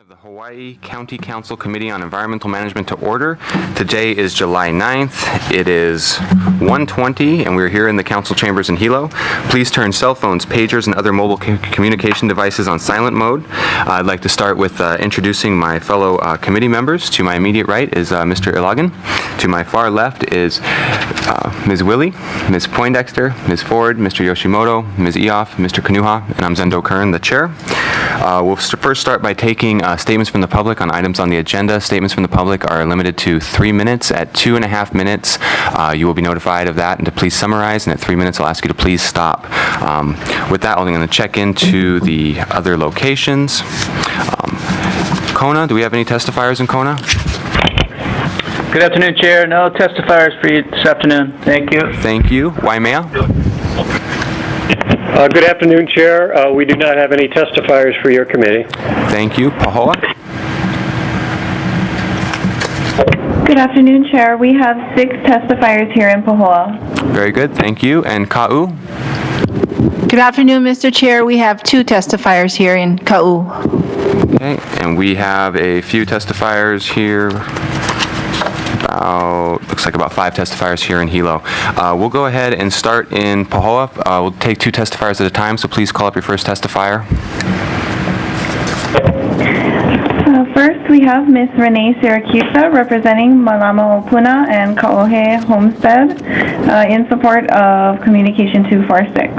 Of the Hawaii County Council Committee on Environmental Management to order. Today is July 9th. It is 1:20 and we're here in the council chambers in Hilo. Please turn cell phones, pagers, and other mobile communication devices on silent mode. I'd like to start with introducing my fellow committee members. To my immediate right is Mr. Ilagan. To my far left is Ms. Wille, Ms. Poindexter, Ms. Ford, Mr. Yoshimoto, Ms. Eoff, Mr. Kanuha, and I'm Zendo Kern, the chair. We'll first start by taking statements from the public on items on the agenda. Statements from the public are limited to 3 minutes. At 2.5 minutes, you will be notified of that and to please summarize, and at 3 minutes, I'll ask you to please stop. With that, I'm going to check into the other locations. Kona, do we have any testifiers in Kona? Good afternoon, Chair. No testifiers for you this afternoon. Thank you. Thank you. Waimea? Good afternoon, Chair. We do not have any testifiers for your committee. Thank you. Pahoa? Good afternoon, Chair. We have 6 testifiers here in Pahoa. Very good. Thank you. And Ka'u? Good afternoon, Mr. Chair. We have 2 testifiers here in Ka'u. Okay. And we have a few testifiers here. Looks like about 5 testifiers here in Hilo. We'll go ahead and start in Pahoa. We'll take 2 testifiers at a time, so please call up your first testifier. First, we have Ms. Renee Siracusa representing Malama Opuna and Kaohe Homestead in support of Communication 246.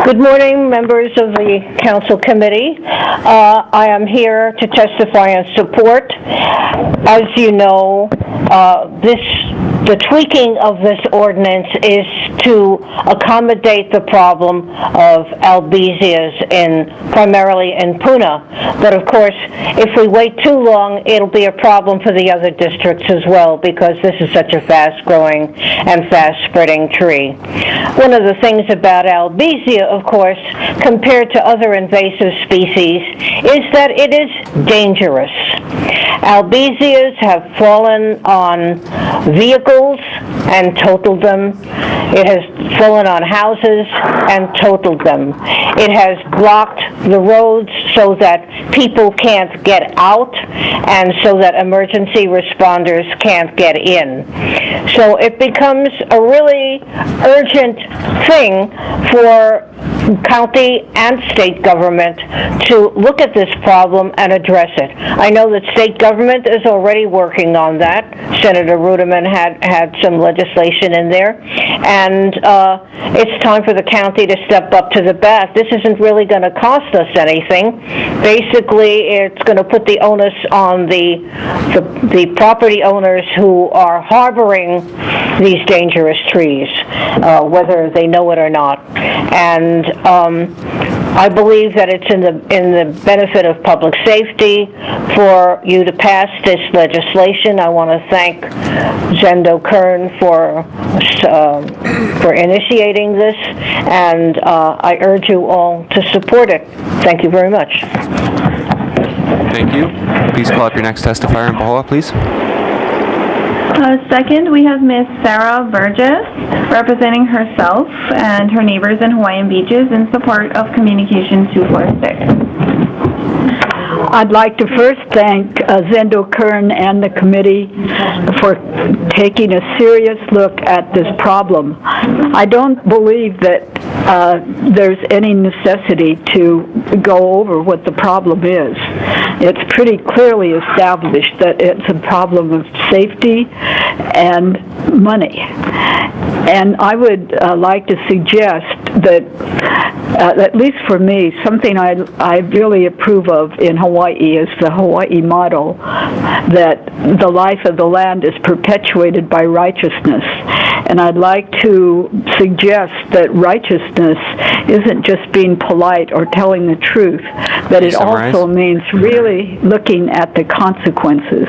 Good morning, members of the Council Committee. I am here to testify in support. As you know, the tweaking of this ordinance is to accommodate the problem of albizias primarily in Puna. But of course, if we wait too long, it'll be a problem for the other districts as well, because this is such a fast-growing and fast-spreading tree. One of the things about albizia, of course, compared to other invasive species, is that it is dangerous. Albizias have fallen on vehicles and totaled them. It has fallen on houses and totaled them. It has blocked the roads so that people can't get out and so that emergency responders can't get in. So it becomes a really urgent thing for county and state government to look at this problem and address it. I know that state government is already working on that. Senator Ruderman had some legislation in there, and it's time for the county to step up to the bat. This isn't really going to cost us anything. Basically, it's going to put the onus on the property owners who are harboring these dangerous trees, whether they know it or not. And I believe that it's in the benefit of public safety for you to pass this legislation. I want to thank Zendo Kern for initiating this, and I urge you all to support it. Thank you very much. Thank you. Please call up your next testifier in Pahoa, please. Second, we have Ms. Sarah Burgess representing herself and her neighbors in Hawaiian Beaches in support of Communication 246. I'd like to first thank Zendo Kern and the committee for taking a serious look at this problem. I don't believe that there's any necessity to go over what the problem is. It's pretty clearly established that it's a problem of safety and money. And I would like to suggest that, at least for me, something I really approve of in Hawaii is the Hawaii motto that the life of the land is perpetuated by righteousness. And I'd like to suggest that righteousness isn't just being polite or telling the truth, but it also means really looking at the consequences.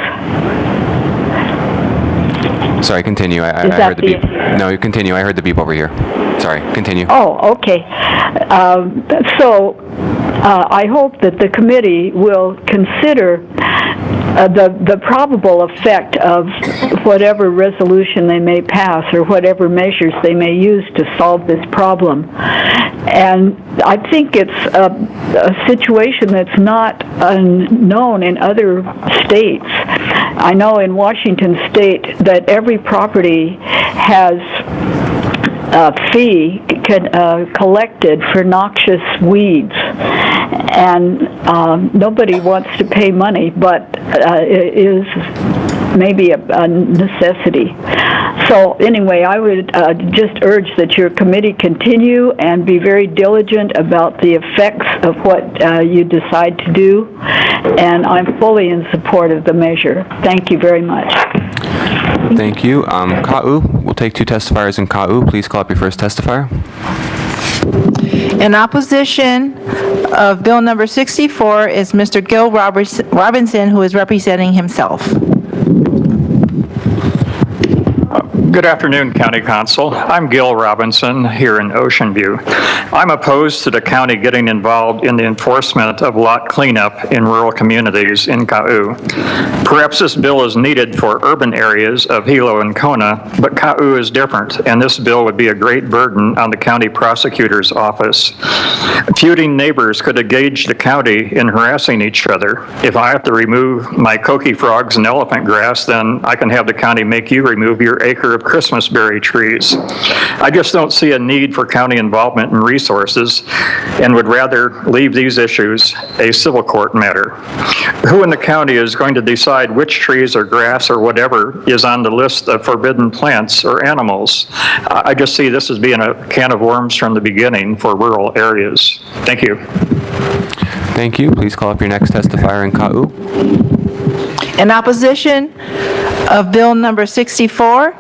Sorry, continue. I heard the beep. No, you continue. I heard the beep over here. Sorry, continue. Oh, okay. So I hope that the committee will consider the probable effect of whatever resolution they may pass or whatever measures they may use to solve this problem. And I think it's a situation that's not unknown in other states. I know in Washington State that every property has a fee collected for noxious weeds, and nobody wants to pay money, but it is maybe a necessity. So anyway, I would just urge that your committee continue and be very diligent about the effects of what you decide to do, and I'm fully in support of the measure. Thank you very much. Thank you. Ka'u, we'll take 2 testifiers in Ka'u. Please call up your first testifier. In opposition of Bill number 64 is Mr. Gil Robinson, who is representing himself. Good afternoon, County Council. I'm Gil Robinson here in Ocean View. I'm opposed to the county getting involved in the enforcement of lot cleanup in rural communities in Ka'u. Perhaps this bill is needed for urban areas of Hilo and Kona, but Ka'u is different, and this bill would be a great burden on the county prosecutor's office. Feuding neighbors could engage the county in harassing each other. If I have to remove my coqui frogs and elephant grass, then I can have the county make you remove your acre of Christmas berry trees. I just don't see a need for county involvement and resources, and would rather leave these issues a civil court matter. Who in the county is going to decide which trees or grass or whatever is on the list of forbidden plants or animals? I just see this as being a can of worms from the beginning for rural areas. Thank you. Thank you. Please call up your next testifier in Ka'u. In opposition of Bill number 64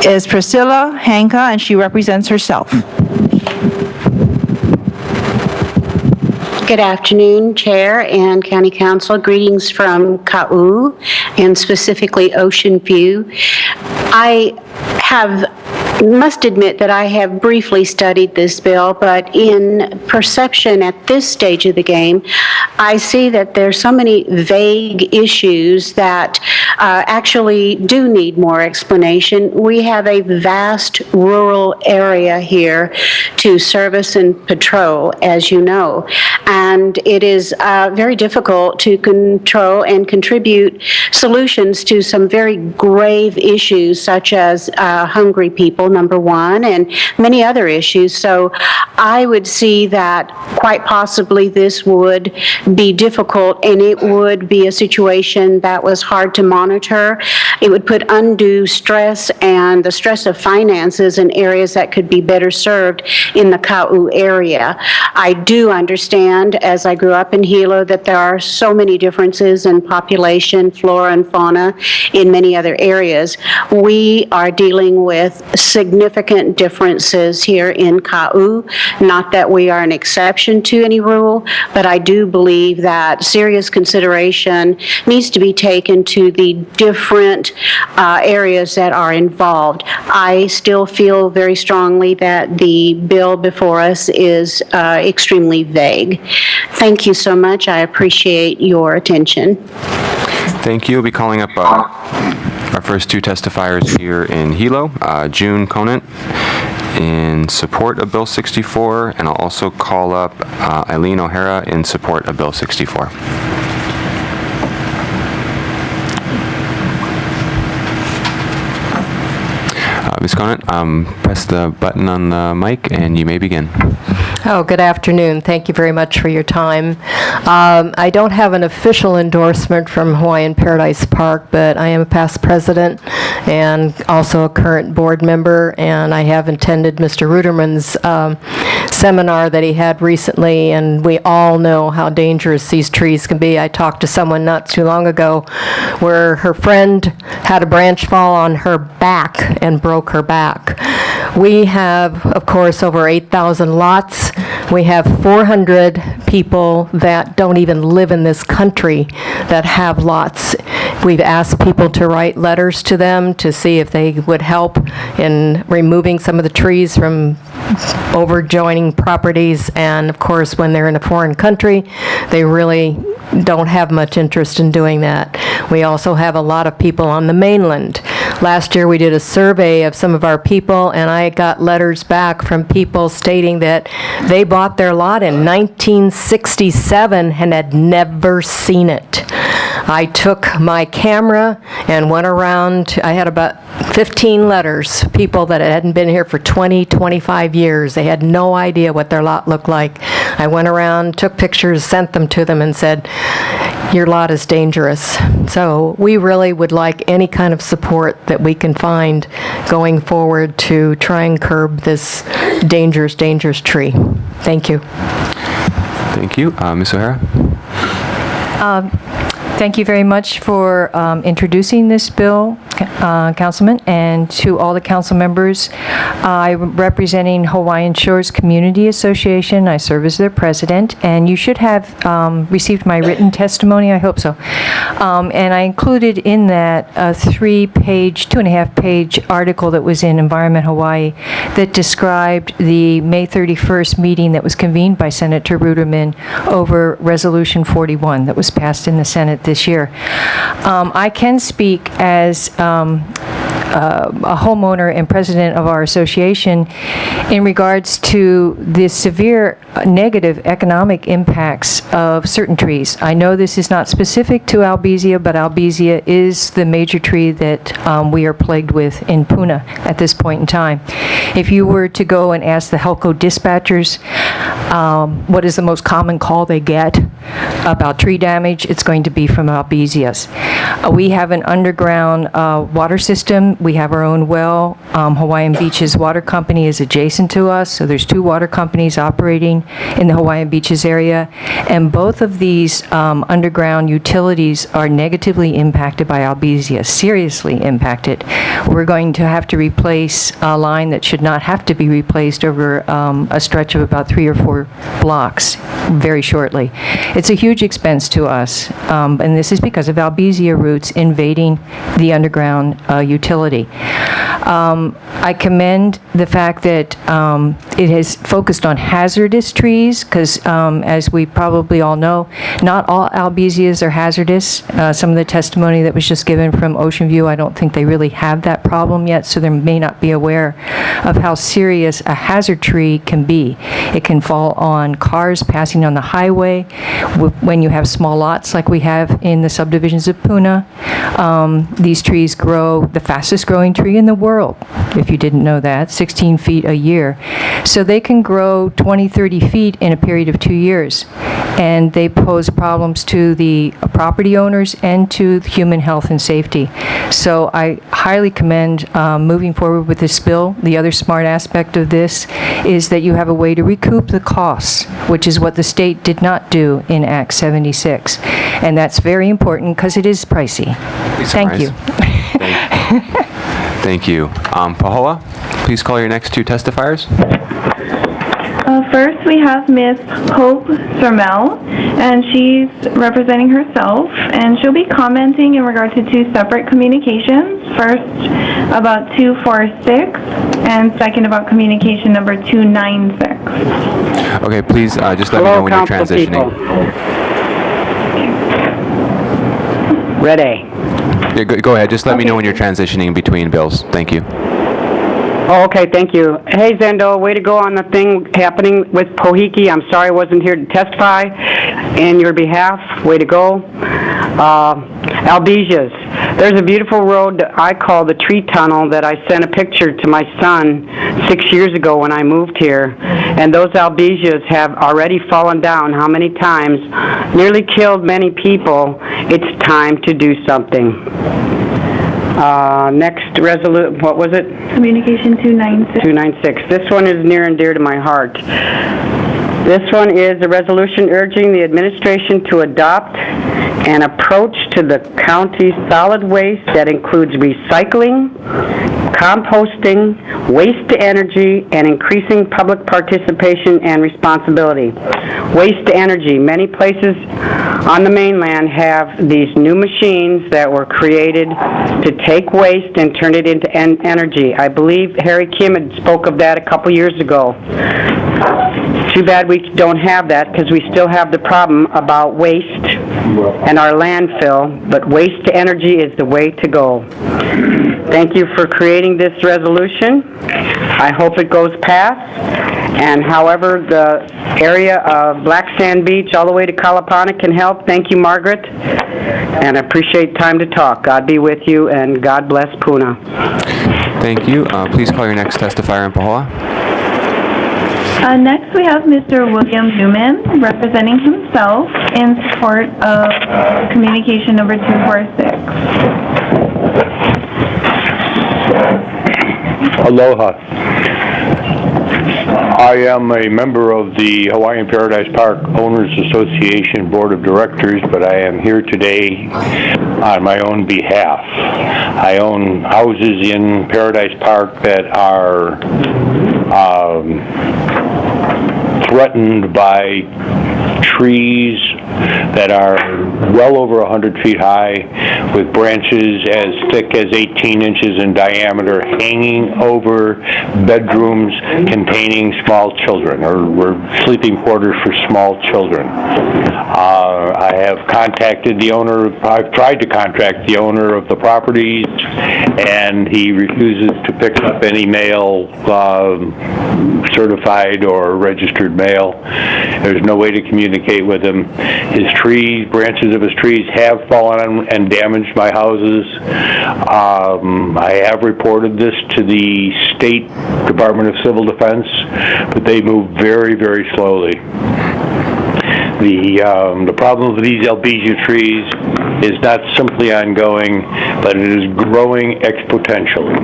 is Priscilla Hanka, and she represents herself. Good afternoon, Chair and County Council. Greetings from Ka'u, and specifically Ocean View. I must admit that I have briefly studied this bill, but in perception at this stage of the game, I see that there's so many vague issues that actually do need more explanation. We have a vast rural area here to service and patrol, as you know, and it is very difficult to control and contribute solutions to some very grave issues, such as hungry people, number one, and many other issues. So I would see that quite possibly this would be difficult, and it would be a situation that was hard to monitor. It would put undue stress and the stress of finances in areas that could be better served in the Ka'u area. I do understand, as I grew up in Hilo, that there are so many differences in population, flora and fauna in many other areas. We are dealing with significant differences here in Ka'u. Not that we are an exception to any rule, but I do believe that serious consideration needs to be taken to the different areas that are involved. I still feel very strongly that the bill before us is extremely vague. Thank you so much. I appreciate your attention. Thank you. We'll be calling up our first 2 testifiers here in Hilo. June Conant in support of Bill 64, and I'll also call up Eileen O'Hara in support of Bill 64. Ms. Conant, press the button on the mic and you may begin. Oh, good afternoon. Thank you very much for your time. I don't have an official endorsement from Hawaiian Paradise Park, but I am a past president and also a current board member, and I have attended Mr. Ruderman's seminar that he had recently, and we all know how dangerous these trees can be. I talked to someone not too long ago where her friend had a branch fall on her back and broke her back. We have, of course, over 8,000 lots. We have 400 people that don't even live in this country that have lots. We've asked people to write letters to them to see if they would help in removing some of the trees from overjoining properties. And of course, when they're in a foreign country, they really don't have much interest in doing that. We also have a lot of people on the mainland. Last year, we did a survey of some of our people, and I got letters back from people stating that they bought their lot in 1967 and had never seen it. I took my camera and went around. I had about 15 letters, people that hadn't been here for 20, 25 years. They had no idea what their lot looked like. I went around, took pictures, sent them to them, and said, your lot is dangerous. So we really would like any kind of support that we can find going forward to try and curb this dangerous, dangerous tree. Thank you. Thank you. Ms. O'Hara? Thank you very much for introducing this bill, Councilman, and to all the council members. I'm representing Hawaiian Shores Community Association. I serve as their president, and you should have received my written testimony. I hope so. And I included in that a 2.5-page article that was in Environment Hawaii that described the May 31st meeting that was convened by Senator Ruderman over Resolution 41 that was passed in the Senate this year. I can speak as a homeowner and president of our association in regards to the severe negative economic impacts of certain trees. I know this is not specific to Albizia, but Albizia is the major tree that we are plagued with in Puna at this point in time. If you were to go and ask the HELCO dispatchers what is the most common call they get about tree damage, it's going to be from Albizias. We have an underground water system. We have our own well. Hawaiian Beaches Water Company is adjacent to us, so there's 2 water companies operating in the Hawaiian Beaches area, and both of these underground utilities are negatively impacted by Albizia, seriously impacted. We're going to have to replace a line that should not have to be replaced over a stretch of about 3 or 4 blocks very shortly. It's a huge expense to us, and this is because of Albizia roots invading the underground utility. I commend the fact that it has focused on hazardous trees because, as we probably all know, not all Albizias are hazardous. Some of the testimony that was just given from Ocean View, I don't think they really have that problem yet, so they may not be aware of how serious a hazard tree can be. It can fall on cars passing on the highway when you have small lots like we have in the subdivisions of Puna. These trees grow, the fastest growing tree in the world, if you didn't know that, 16 feet a year. So they can grow 20, 30 feet in a period of 2 years. And they pose problems to the property owners and to human health and safety. So I highly commend moving forward with this bill. The other smart aspect of this is that you have a way to recoup the costs, which is what the state did not do in Act 76. And that's very important because it is pricey. Thank you. Thank you. Pahoa, please call your next 2 testifiers. First, we have Ms. Hope Sermel, and she's representing herself, and she'll be commenting in regard to 2 separate communications. First, about 246, and second, about communication number 296. Okay, please just let me know when you're transitioning. Ready. Yeah, go ahead. Just let me know when you're transitioning between bills. Thank you. Oh, okay, thank you. Hey, Zendo, way to go on the thing happening with Pohiki. I'm sorry I wasn't here to testify in your behalf. Way to go. Albizias. There's a beautiful road that I call the tree tunnel that I sent a picture to my son 6 years ago when I moved here. And those Albizias have already fallen down how many times, nearly killed many people. It's time to do something. Next resolution, what was it? Communication 296. 296. This one is near and dear to my heart. This one is a resolution urging the administration to adopt an approach to the county's solid waste that includes recycling, composting, waste to energy, and increasing public participation and responsibility. Waste to energy. Many places on the mainland have these new machines that were created to take waste and turn it into energy. I believe Harry Kim had spoke of that a couple years ago. Too bad we don't have that, because we still have the problem about waste and our landfill, but waste to energy is the way to go. Thank you for creating this resolution. I hope it goes past, and however the area of Black Sand Beach all the way to Kalapana can help. Thank you, Margaret, and I appreciate time to talk. God be with you, and God bless Puna. Thank you. Please call your next testifier in Pahoa. Next, we have Mr. William Newman representing himself in support of communication number 246. Aloha. I am a member of the Hawaiian Paradise Park Owners Association Board of Directors, but I am here today on my own behalf. I own houses in Paradise Park that are threatened by trees that are well over 100 feet high, with branches as thick as 18 inches in diameter hanging over bedrooms containing small children, or sleeping quarters for small children. I have contacted the owner, I've tried to contact the owner of the properties, and he refuses to pick up any mail, certified or registered mail. There's no way to communicate with him. His trees, branches of his trees have fallen on and damaged my houses. I have reported this to the State Department of Civil Defense, but they move very, very slowly. The problem with these Albizia trees is not simply ongoing, but it is growing exponentially.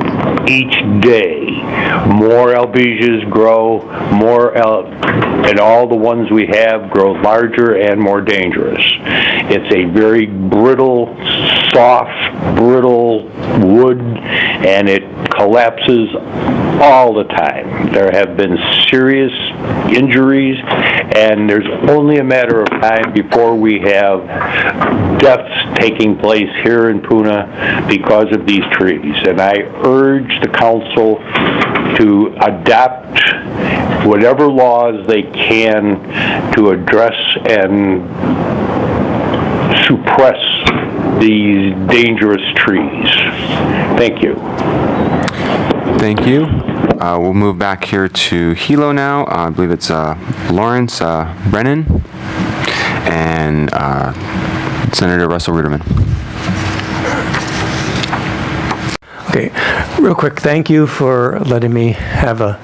Each day, more Albizia grow, and all the ones we have grow larger and more dangerous. It's a very brittle, soft, brittle wood, and it collapses all the time. There have been serious injuries, and there's only a matter of time before we have deaths taking place here in Puna because of these trees. And I urge the council to adopt whatever laws they can to address and suppress these dangerous trees. Thank you. Thank you. We'll move back here to Hilo now. I believe it's Lawrence Brennan and Senator Russell Ruderman. Okay, real quick, thank you for letting me have a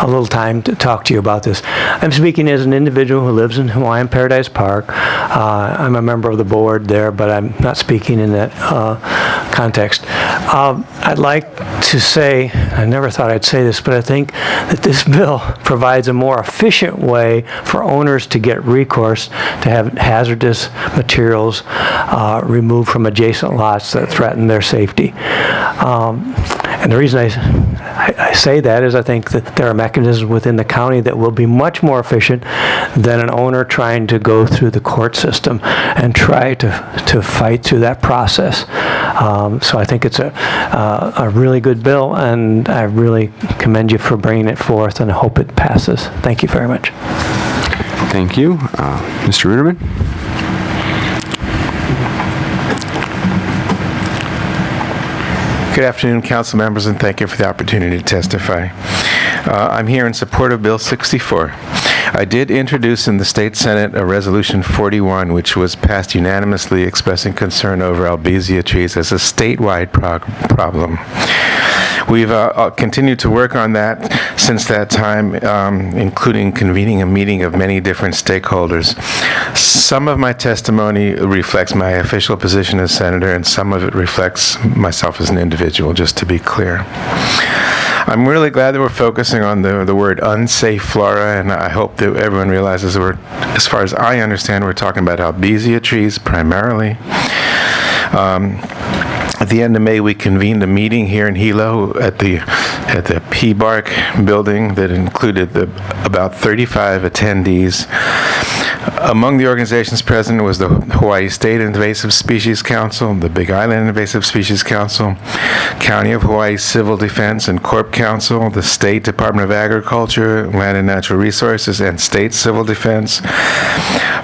little time to talk to you about this. I'm speaking as an individual who lives in Hawaiian Paradise Park. I'm a member of the board there, but I'm not speaking in that context. I'd like to say, I never thought I'd say this, but I think that this bill provides a more efficient way for owners to get recourse to have hazardous materials removed from adjacent lots that threaten their safety. And the reason I say that is I think that there are mechanisms within the county that will be much more efficient than an owner trying to go through the court system and try to fight through that process. So I think it's a really good bill, and I really commend you for bringing it forth, and I hope it passes. Thank you very much. Thank you. Mr. Ruderman? Good afternoon, council members, and thank you for the opportunity to testify. I'm here in support of Bill 64. I did introduce in the State Senate a Resolution 41, which was passed unanimously expressing concern over Albizia trees as a statewide problem. We've continued to work on that since that time, including convening a meeting of many different stakeholders. Some of my testimony reflects my official position as senator, and some of it reflects myself as an individual, just to be clear. I'm really glad that we're focusing on the word unsafe flora, and I hope that everyone realizes that as far as I understand, we're talking about Albizia trees primarily. At the end of May, we convened a meeting here in Hilo at the P-Bark building that included about 35 attendees. Among the organizations present was the Hawaii State Invasive Species Council, the Big Island Invasive Species Council, County of Hawaii Civil Defense and Corp Council, the State Department of Agriculture, Land and Natural Resources, and State Civil Defense,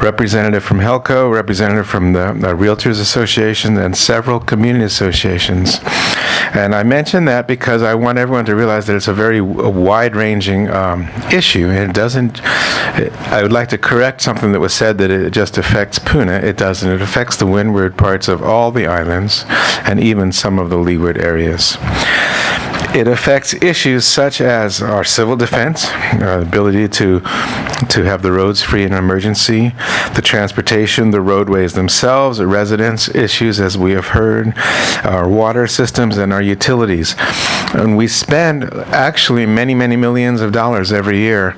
representative from HELCO, representative from the Realtors Association, and several community associations. And I mention that because I want everyone to realize that it's a very wide-ranging issue. And it doesn't, I would like to correct something that was said that it just affects Puna. It doesn't. It affects the windward parts of all the islands and even some of the leeward areas. It affects issues such as our civil defense, our ability to have the roads free in an emergency, the transportation, the roadways themselves, the residence issues, as we have heard, our water systems, and our utilities. And we spend actually many, many millions of dollars every year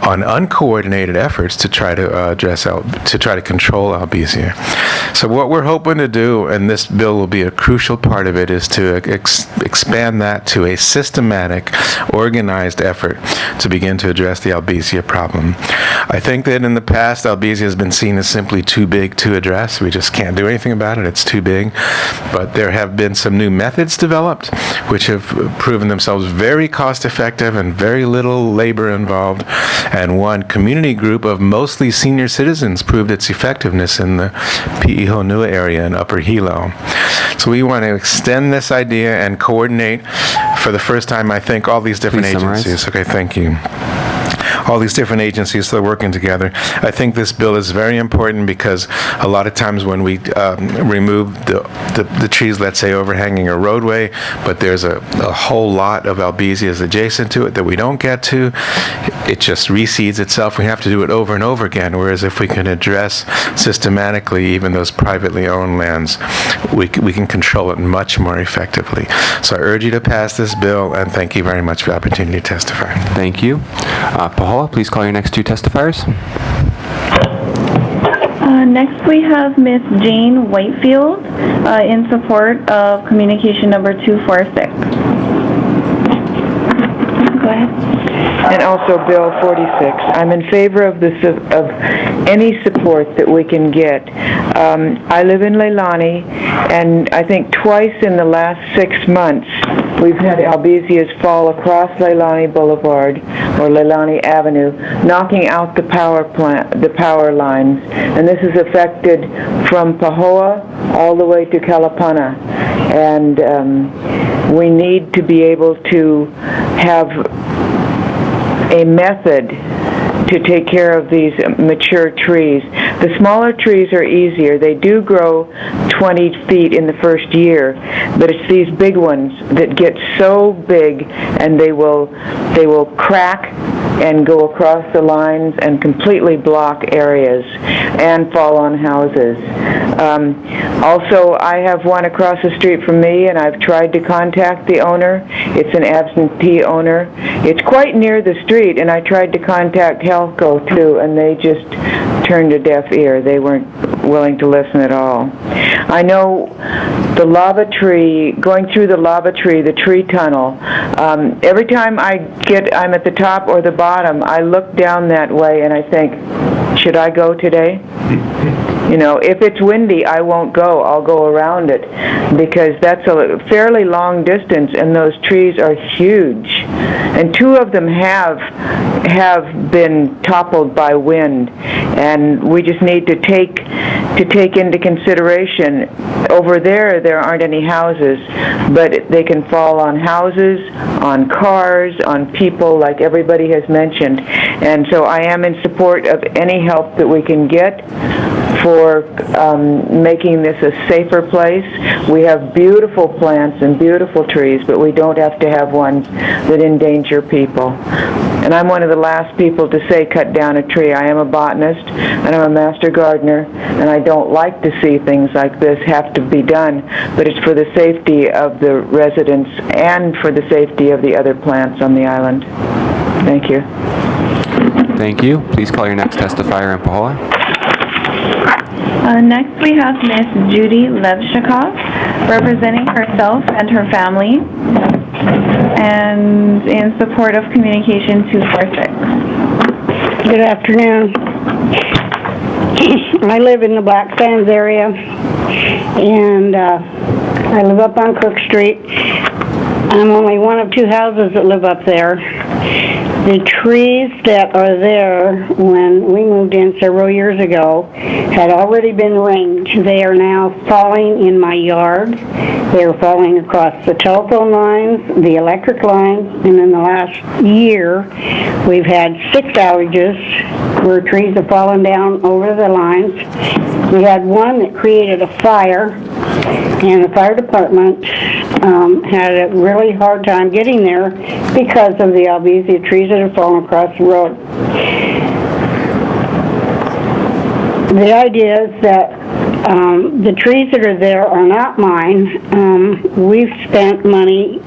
on uncoordinated efforts to try to to try to control Albizia. So what we're hoping to do, and this bill will be a crucial part of it, is to expand that to a systematic, organized effort to begin to address the Albizia problem. I think that in the past, Albizia has been seen as simply too big to address. We just can't do anything about it. It's too big. But there have been some new methods developed which have proven themselves very cost-effective and very little labor involved. And one community group of mostly senior citizens proved its effectiveness in the Pi'i Honua area in Upper Hilo. So we want to extend this idea and coordinate for the first time, I think, all these different agencies. Okay, thank you. All these different agencies that are working together. I think this bill is very important because a lot of times when we remove the trees, let's say overhanging a roadway, but there's a whole lot of Albizias adjacent to it that we don't get to, it just reseeds itself. We have to do it over and over again, whereas if we can address systematically even those privately owned lands, we can control it much more effectively. So I urge you to pass this bill, and thank you very much for the opportunity to testify. Thank you. Pahoa, please call your next two testifiers. Next, we have Miss Jane Whitefield in support of communication number 246. Go ahead. And also Bill 46. I'm in favor of this of any support that we can get. I live in Leilani, and I think twice in the last 6 months we've had Albizias fall across Leilani Boulevard or Leilani Avenue, knocking out the power lines. And this has affected from Pahoa all the way to Kalapana. And we need to be able to have a method to take care of these mature trees. The smaller trees are easier. They do grow 20 feet in the first year, but it's these big ones that get so big and they will crack and go across the lines and completely block areas and fall on houses. Also, I have one across the street from me, and I've tried to contact the owner. It's an absentee owner. It's quite near the street, and I tried to contact HELCO too, and they just turned a deaf ear. They weren't willing to listen at all. I know the lava tree, going through the lava tree, the tree tunnel, every time I'm at the top or the bottom, I look down that way and I think, should I go today? You know, if it's windy, I won't go. I'll go around it because that's a fairly long distance, and those trees are huge. And 2 of them have been toppled by wind, and we just need to take into consideration. Over there aren't any houses, but they can fall on houses, on cars, on people, like everybody has mentioned. And so I am in support of any help that we can get for making this a safer place. We have beautiful plants and beautiful trees, but we don't have to have ones that endanger people. And I'm one of the last people to say cut down a tree. I am a botanist, and I'm a master gardener, and I don't like to see things like this have to be done, but it's for the safety of the residents and for the safety of the other plants on the island. Thank you. Thank you. Please call your next testifier in Pahoa. Next, we have Miss Judy Levshikov, representing herself and her family, and in support of communication 246. Good afternoon. I live in the Black Sands area, and I live up on Cook Street. I'm only one of 2 houses that live up there. The trees that are there when we moved in several years ago had already been ringed. They are now falling in my yard. They are falling across the telephone lines, the electric lines, and in the last year we've had 6 outages where trees have fallen down over the lines. We had one that created a fire, and the fire department had a really hard time getting there because of the Albizia trees that have fallen across the road. The idea is that the trees that are there are not mine. We've spent money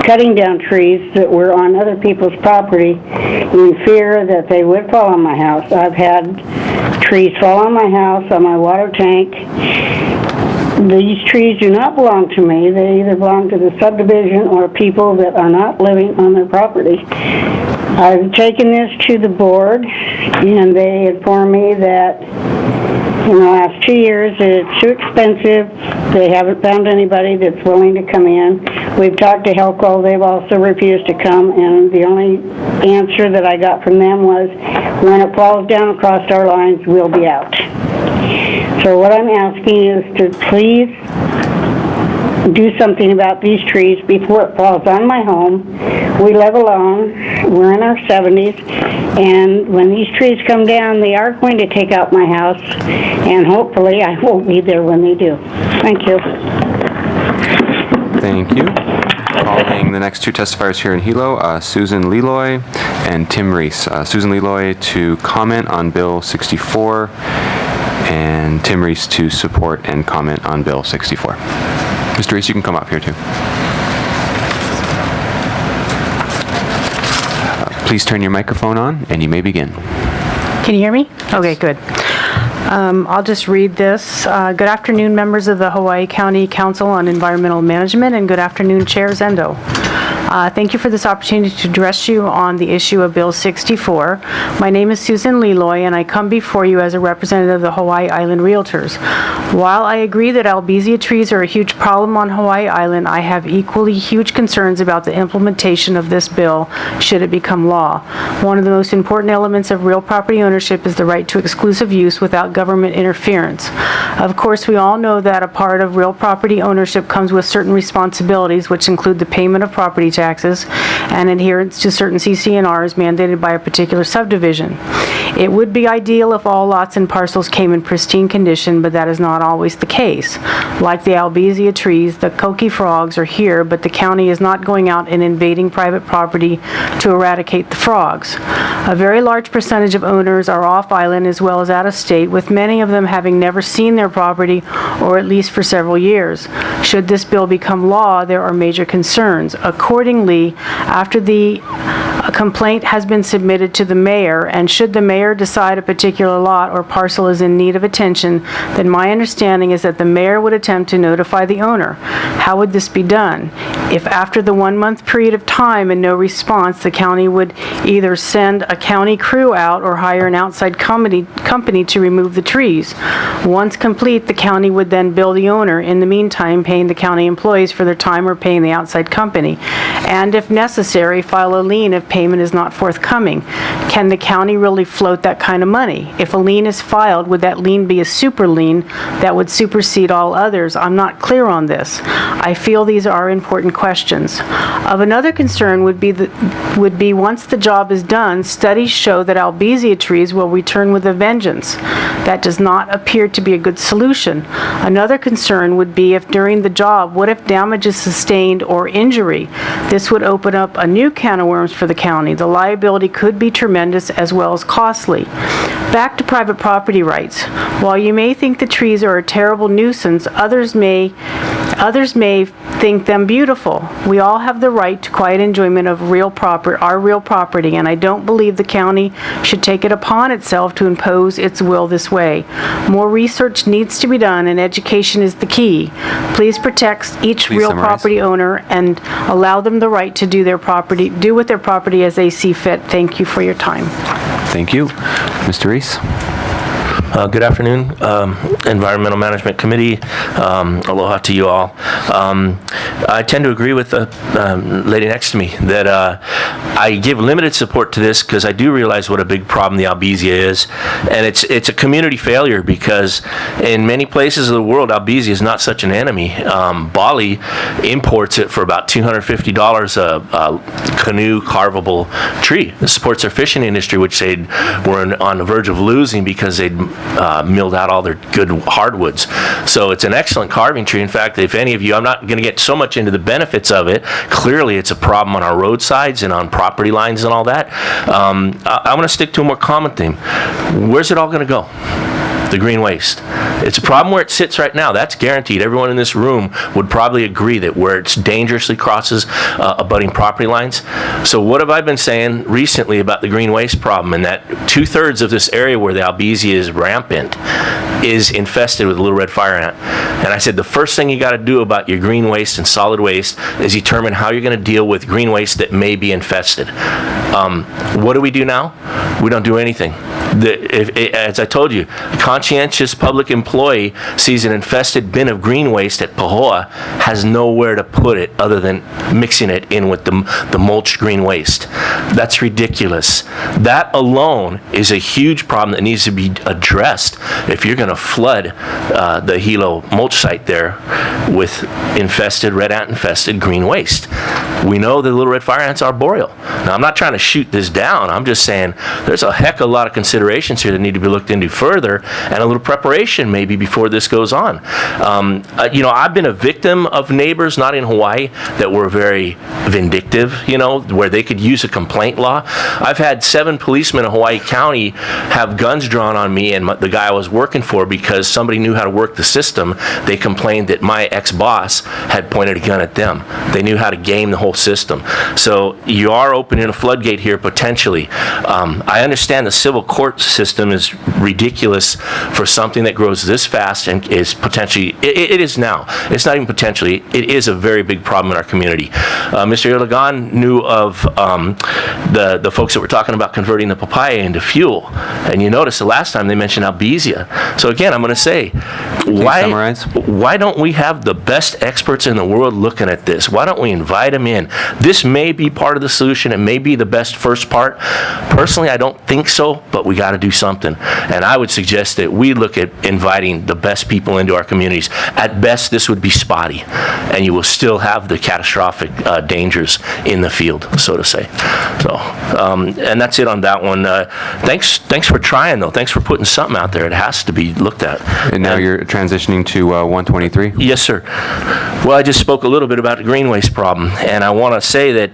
cutting down trees that were on other people's property in fear that they would fall on my house. I've had trees fall on my house, on my water tank. These trees do not belong to me. They either belong to the subdivision or people that are not living on their property. I've taken this to the board, and they informed me that in the last 2 years it's too expensive. They haven't found anybody that's willing to come in. We've talked to HELCO. They've also refused to come, and the only answer that I got from them was, when it falls down across our lines, we'll be out. So what I'm asking is to please do something about these trees before it falls on my home. We live alone. We're in our 70s, and when these trees come down, they are going to take out my house, and hopefully I won't be there when they do. Thank you. Thank you. Calling the next 2 testifiers here in Hilo, Susan Leloy and Tim Reese. Susan Leloy to comment on Bill 64, and Tim Reese to support and comment on Bill 64. Mr. Reese, you can come up here too. Please turn your microphone on, and you may begin. Can you hear me? Okay, good. I'll just read this. Good afternoon, members of the Hawaii County Council on Environmental Management, and good afternoon, Chair Zendo. Thank you for this opportunity to address you on the issue of Bill 64. My name is Susan Leloy, and I come before you as a representative of the Hawaii Island Realtors. While I agree that Albizia trees are a huge problem on Hawaii Island, I have equally huge concerns about the implementation of this bill should it become law. One of the most important elements of real property ownership is the right to exclusive use without government interference. Of course, we all know that a part of real property ownership comes with certain responsibilities, which include the payment of property taxes and adherence to certain CC&Rs mandated by a particular subdivision. It would be ideal if all lots and parcels came in pristine condition, but that is not always the case. Like the Albizia trees, the coqui frogs are here, but the county is not going out and invading private property to eradicate the frogs. A very large percentage of owners are off island as well as out of state, with many of them having never seen their property, or at least for several years. Should this bill become law, there are major concerns. Accordingly, after the complaint has been submitted to the mayor, and should the mayor decide a particular lot or parcel is in need of attention, then my understanding is that the mayor would attempt to notify the owner. How would this be done? If after the 1-month period of time and no response, the county would either send a county crew out or hire an outside company to remove the trees. Once complete, the county would then bill the owner, in the meantime paying the county employees for their time or paying the outside company. And if necessary, file a lien if payment is not forthcoming. Can the county really float that kind of money? If a lien is filed, would that lien be a super lien that would supersede all others? I'm not clear on this. I feel these are important questions. Of another concern would be once the job is done, studies show that Albizia trees will return with a vengeance. That does not appear to be a good solution. Another concern would be if during the job, what if damage is sustained or injury? This would open up a new can of worms for the county. The liability could be tremendous as well as costly. Back to private property rights. While you may think the trees are a terrible nuisance, others may think them beautiful. We all have the right to quiet enjoyment of our real property, and I don't believe the county should take it upon itself to impose its will this way. More research needs to be done, and education is the key. Please protect each real property owner and allow them the right to do with their property as they see fit. Thank you for your time. Thank you. Mr. Reese? Good afternoon, Environmental Management Committee. Aloha to you all. I tend to agree with the lady next to me that I give limited support to this because I do realize what a big problem the Albizia is, and it's a community failure because in many places of the world, Albizia is not such an enemy. Bali imports it for about $250 a canoe carvable tree. This supports their fishing industry, which they were on the verge of losing because they'd milled out all their good hardwoods. So it's an excellent carving tree. In fact, if any of you, I'm not going to get so much into the benefits of it. Clearly, it's a problem on our roadsides and on property lines and all that. I want to stick to a more common theme. Where's it all going to go? The green waste. It's a problem where it sits right now. That's guaranteed. Everyone in this room would probably agree that where it dangerously crosses abutting property lines. So what have I been saying recently about the green waste problem, and that 2/3 of this area where the Albizia is rampant is infested with little red fire ant. And I said the first thing you got to do about your green waste and solid waste is determine how you're going to deal with green waste that may be infested. What do we do now? We don't do anything. As I told you, a conscientious public employee sees an infested bin of green waste at Pahoa, has nowhere to put it other than mixing it in with the mulch green waste. That's ridiculous. That alone is a huge problem that needs to be addressed if you're going to flood the Hilo mulch site there with red ant infested green waste. We know the little red fire ants are arboreal. Now, I'm not trying to shoot this down. I'm just saying there's a heck of a lot of considerations here that need to be looked into further, and a little preparation maybe before this goes on. I've been a victim of neighbors, not in Hawaii, that were very vindictive, where they could use a complaint law. I've had 7 policemen in Hawaii County have guns drawn on me and the guy I was working for because somebody knew how to work the system. They complained that my ex-boss had pointed a gun at them. They knew how to game the whole system. So you are opening a floodgate here potentially. I understand the civil court system is ridiculous for something that grows this fast and is potentially, it is now. It's not even potentially, it is a very big problem in our community. Mr. Ilagan knew of the folks that were talking about converting the papaya into fuel. And you notice the last time they mentioned Albizia. So again, I'm going to say, why don't we have the best experts in the world looking at this? Why don't we invite them in? This may be part of the solution. It may be the best first part. Personally, I don't think so, but we got to do something. And I would suggest that we look at inviting the best people into our communities. At best, this would be spotty, and you will still have the catastrophic dangers in the field, so to say. So, and that's it on that one. Thanks for trying, though. Thanks for putting something out there. It has to be looked at. And now you're transitioning to 123? Yes, sir. Well, I just spoke a little bit about the green waste problem, and I want to say that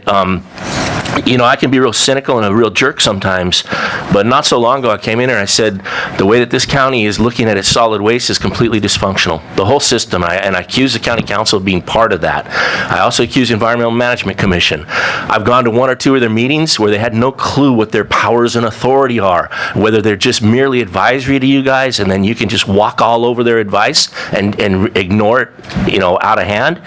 I can be real cynical and a real jerk sometimes, but not so long ago I came in here and I said the way that this county is looking at its solid waste is completely dysfunctional. The whole system, and I accuse the county council of being part of that. I also accuse the Environmental Management Commission. I've gone to 1 or 2 of their meetings where they had no clue what their powers and authority are, whether they're just merely advisory to you guys and then you can just walk all over their advice and ignore it, out of hand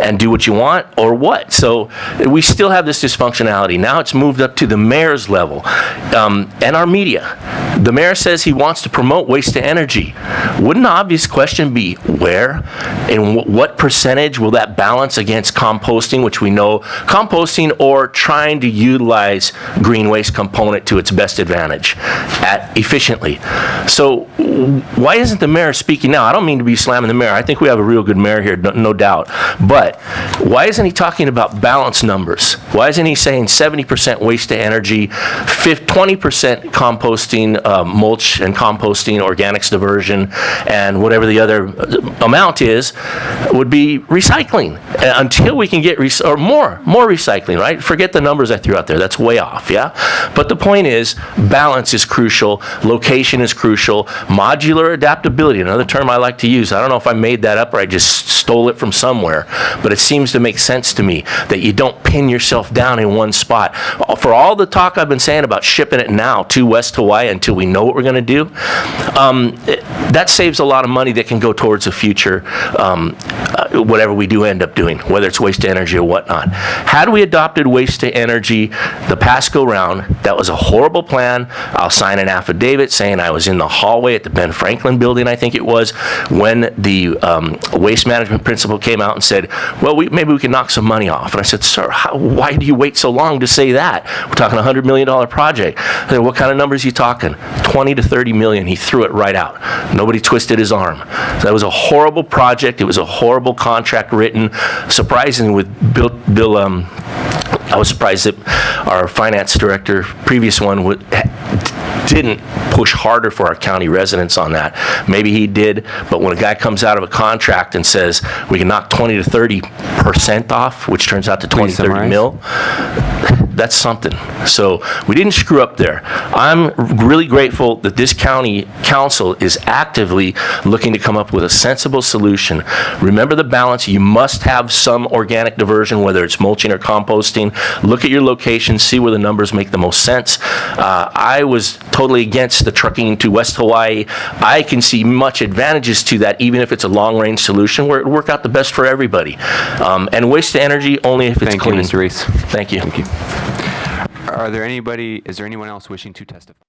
and do what you want, or what. So we still have this dysfunctionality. Now it's moved up to the mayor's level and our media. The mayor says he wants to promote waste to energy. Wouldn't the obvious question be where and what percentage will that balance against composting, which we know composting or trying to utilize green waste component to its best advantage efficiently. So why isn't the mayor speaking now? I don't mean to be slamming the mayor. I think we have a real good mayor here, no doubt. But why isn't he talking about balance numbers? Why isn't he saying 70% waste to energy, 20% composting, mulch and composting, organics diversion, and whatever the other amount is, would be recycling until we can get more recycling, right? Forget the numbers I threw out there. That's way off, yeah? But the point is, balance is crucial, location is crucial, modular adaptability, another term I like to use. I don't know if I made that up or I just stole it from somewhere, but it seems to make sense to me that you don't pin yourself down in one spot. For all the talk I've been saying about shipping it now to West Hawaii until we know what we're going to do. That saves a lot of money that can go towards the future, whatever we do end up doing, whether it's waste to energy or whatnot. Had we adopted waste to energy the past go round, that was a horrible plan. I'll sign an affidavit saying I was in the hallway at the Ben Franklin building, I think it was, when the waste management principal came out and said, well, maybe we can knock some money off. And I said, sir, why do you wait so long to say that? We're talking a $100 million project. I said, what kind of numbers are you talking? 20 to 30 million. He threw it right out. Nobody twisted his arm. So that was a horrible project. It was a horrible contract written. Surprisingly, with Bill, I was surprised that our finance director, previous one, didn't push harder for our county residents on that. Maybe he did, but when a guy comes out of a contract and says we can knock 20 to 30% off, which turns out to 20, 30 mil, that's something. So we didn't screw up there. I'm really grateful that this county council is actively looking to come up with a sensible solution. Remember the balance. You must have some organic diversion, whether it's mulching or composting. Look at your location, see where the numbers make the most sense. I was totally against the trucking to West Hawaii. I can see much advantages to that, even if it's a long-range solution where it would work out the best for everybody. And waste to energy only if it's clean. Thank you, Mr. Reese. Thank you. Is there anyone else wishing to testify?